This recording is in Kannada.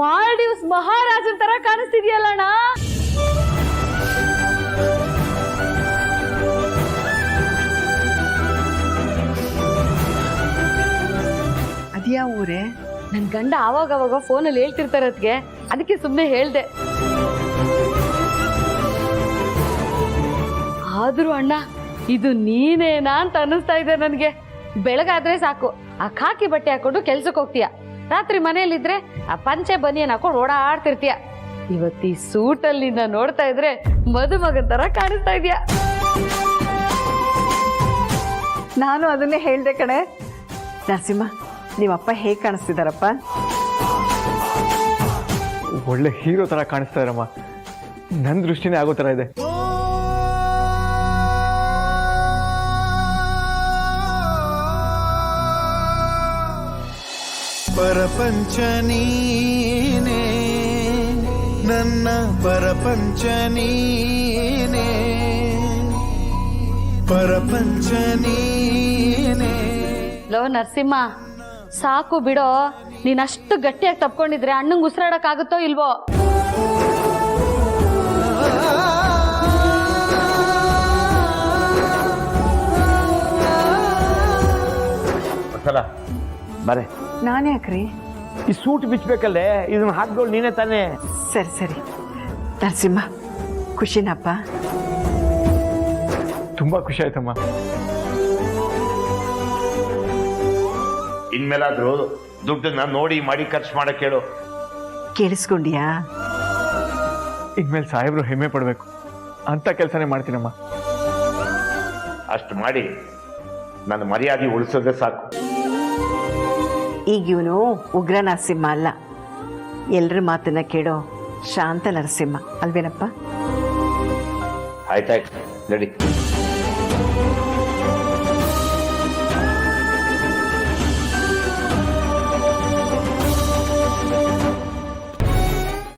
ಮಾಲ್ಡೀವ್ಸ್ ಮಹಾರಾಜನ್ ತರ ಕಾಣಿಸ್ತಿದ್ಯಲ್ಲಣ್ಣ. ಅದ್ಯಾ ಊರೇ? ನನ್ ಗಂಡ ಆವಾಗ ಫೋನಲ್ಲಿ ಹೇಳ್ತಿರ್ತಾರೆ ಅದಕ್ಕೆ ಸುಮ್ಮನೆ ಹೇಳ್ದೆ. ಆದ್ರೂ ಅಣ್ಣ ಇದು ನೀನೇನಾ ಅಂತ ಅನ್ನಿಸ್ತಾ ಇದೆ ನನ್ಗೆ. ಬೆಳಗಾದ್ರೆ ಸಾಕು ಆ ಖಾಕಿ ಬಟ್ಟೆ ಹಾಕೊಂಡು ಕೆಲ್ಸಕ್ಕೆ ಹೋಗ್ತೀಯ, ರಾತ್ರಿ ಮನೆಯಲ್ಲಿದ್ರೆ ಆ ಪಂಚೆ ಬನಿಯನ್ ಹಾಕೊಂಡು ಓಡಾಡ್ತಿರ್ತೀಯ. ಇವತ್ತು ಈ ಸೂಟಲ್ಲಿ ನೋಡ್ತಾ ಇದ್ರೆ ಮದುಮಗನ್ ತರ ಕಾಣಿಸ್ತಾ ಇದೆಯಾ. ನಾನು ಅದನ್ನೇ ಹೇಳ್ದೆ ಕಣೆ. ನರಸಿಂಹ, ನೀವಪ್ಪ ಹೇಗೆ ಕಾಣಿಸ್ತಿದಾರಪ್ಪ? ಒಳ್ಳೆ ಹೀರೋ ತರ ಕಾಣಿಸ್ತಾ ಇರಮ್ಮ. ನನ್ನ ದೃಷ್ಟಿನೇ ಆಗೋ ತರ ಇದೆ. ಪರಪಂಚ ನೀನೇ ನನ್ನ ಪರಪಂಚ ನೀನೇ ಪರಪಂಚ ನೀನೇ. ಲೋ ನರಸಿಂಹ, ಸಾಕು ಬಿಡೋ. ನೀನಷ್ಟು ಗಟ್ಟಿಯಾಗಿ ತಪ್ಕೊಂಡಿದ್ರೆ ಅಣ್ಣಂಗೆ ಉಸಿರಾಡಕ್ಕಾಗುತ್ತೋ ಇಲ್ವೋ? ಬರೇ ನಾನೇ ಯಾಕ್ರಿ? ಈ ಸೂಟ್ ಬಿಚ್ಚಬೇಕಲ್ಲೇ, ಇದನ್ನ ಹಾಕ್ದೋಳು ನೀನೇ ತಾನೇ. ಸರಿ ನರಸಿಂಹ, ಖುಷಿನಪ್ಪ? ತುಂಬಾ ಖುಷಿ ಆಯ್ತಮ್ಮ. ಇನ್ಮೇಲಾದ್ರೂ ದುಡ್ಡನ್ನ ನೋಡಿ ಮಾಡಿ ಖರ್ಚು ಮಾಡಕ್ ಹೇಳು. ಕೇಳಿಸ್ಕೊಂಡಿಯಾ? ಇನ್ಮೇಲೆ ಸಾಹೇಬ್ರು ಹೆಮ್ಮೆ ಪಡ್ಬೇಕು ಅಂತ ಕೆಲಸನೇ ಮಾಡ್ತೀನಮ್ಮ. ಅಷ್ಟು ಮಾಡಿ ನನ್ನ ಮರ್ಯಾದೆ ಉಳಿಸೋದೇ ಸಾಕು. ಈಗ ಇವನು ಉಗ್ರ ನರಸಿಂಹ ಅಲ್ಲ, ಎಲ್ಲರ ಮಾತನ್ನ ಕೇಳೋ ಶಾಂತ ನರಸಿಂಹ ಅಲ್ವೇನಪ್ಪ? ಆಯ್ತಾಯ್ತು ನಡಿ.